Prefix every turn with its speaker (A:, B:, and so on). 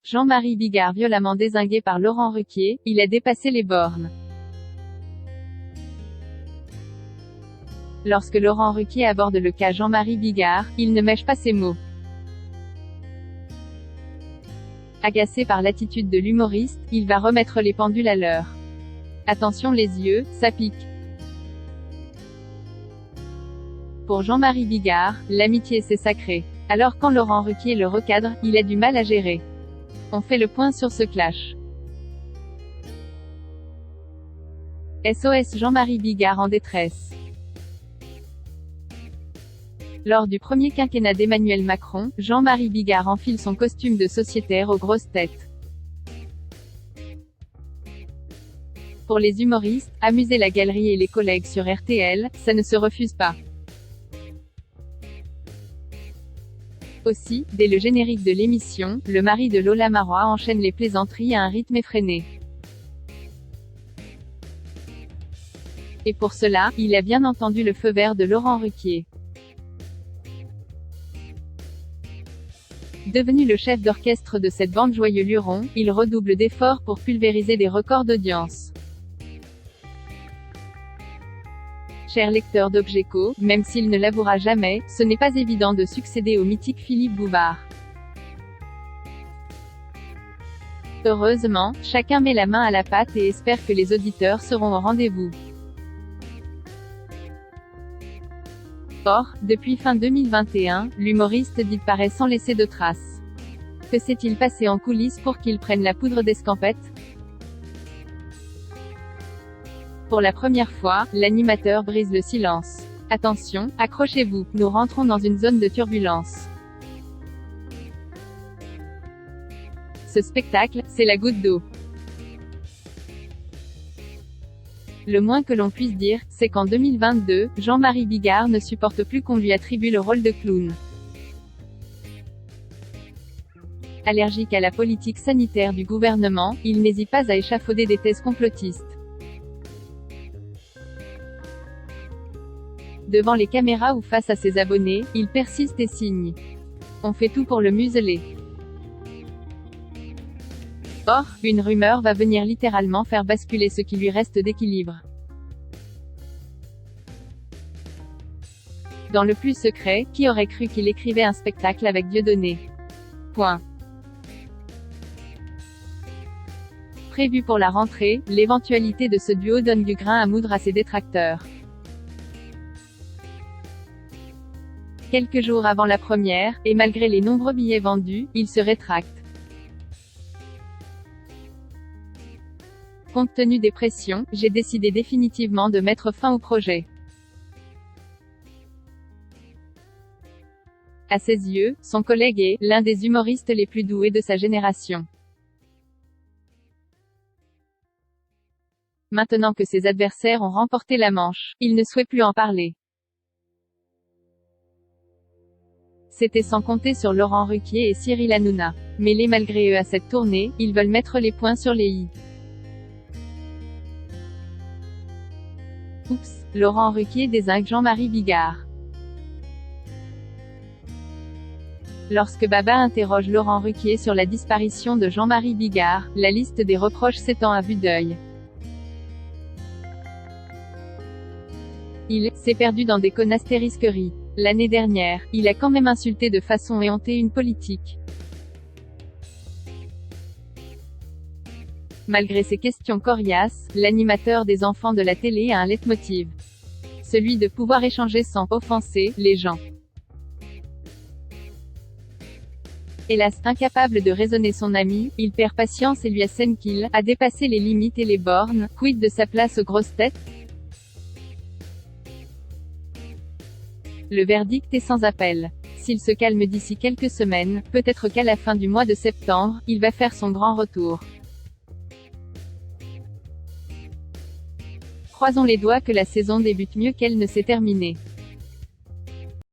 A: Jean-Marie Bigard violemment dézingué par Laurent Ruquier, il a dépassé les bornes. Lorsque Laurent Ruquier aborde le cas Jean-Marie Bigard, il ne mèche pas ses mots. Agacé par l'attitude de l'humoriste, il va remettre les pendules à l'heure. Attention les yeux, ça pique. Pour Jean-Marie Bigard, l'amitié c'est sacré. Alors quand Laurent Ruquier le recadre, il a du mal à gérer. On fait le point sur ce clash. SOS Jean-Marie Bigard en détresse. Lors du premier quinquennat d'Emmanuel Macron, Jean-Marie Bigard enfile son costume de sociétaire aux grosses têtes. Pour les humoristes, amuser la galerie et les collègues sur RTL, ça ne se refuse pas. Aussi, dès le générique de l'émission, le mari de Lola Marois enchaîne les plaisanteries à un rythme effréné. Et pour cela, il a bien entendu le feu vert de Laurent Ruquier. Devenu le chef d'orchestre de cette bande joyeux luron, il redouble d'efforts pour pulvériser des records d'audience. Cher lecteur d'Objeco, même s'il ne l'avouera jamais, ce n'est pas évident de succéder au mythique Philippe Bouvard. Heureusement, chacun met la main à la pâte et espère que les auditeurs seront au rendez-vous. Or, depuis fin 2021, l'humoriste disparaît sans laisser de traces. Que s'est-il passé en coulisses pour qu'il prenne la poudre d'escampette? Pour la première fois, l'animateur brise le silence. Attention, accrochez-vous, nous rentrons dans une zone de turbulence. Ce spectacle, c'est la goutte d'eau. Le moins que l'on puisse dire, c'est qu'en 2022, Jean-Marie Bigard ne supporte plus qu'on lui attribue le rôle de clown. Allergique à la politique sanitaire du gouvernement, il n'hésite pas à échafauder des thèses complotistes. Devant les caméras ou face à ses abonnés, il persiste et signe. On fait tout pour le museler. Or, une rumeur va venir littéralement faire basculer ce qui lui reste d'équilibre. Dans le plus secret, qui aurait cru qu'il écrivait un spectacle avec Dieudonné? Point. Prévu pour la rentrée, l'éventualité de ce duo donne du grain à moudre à ses détracteurs. Quelques jours avant la première, et malgré les nombreux billets vendus, il se rétracte. Compte tenu des pressions, j'ai décidé définitivement de mettre fin au projet. À ses yeux, son collègue est l'un des humoristes les plus doués de sa génération. Maintenant que ses adversaires ont remporté la manche, il ne souhaite plus en parler. C'était sans compter sur Laurent Ruquier et Cyril Hanouna. Mêlés malgré eux à cette tournée, ils veulent mettre les points sur les i. Oups, Laurent Ruquier dézingue Jean-Marie Bigard. Lorsque Baba interroge Laurent Ruquier sur la disparition de Jean-Marie Bigard, la liste des reproches s'étend à vue d'œil. Il s'est perdu dans des conastérisqueries. L'année dernière, il a quand même insulté de façon éhontée une politique. Malgré ses questions coriaces, l'animateur des enfants de la télé a un leitmotiv. Celui de pouvoir échanger sans offenser les gens. Hélas, incapable de raisonner son ami, il perd patience et lui assène qu'il a dépassé les limites et les bornes. Quid de sa place aux grosses têtes? Le verdict est sans appel. S'il se calme d'ici quelques semaines, peut-être qu'à la fin du mois de septembre, il va faire son grand retour. Croisons les doigts que la saison débute mieux qu'elle ne s'est terminée.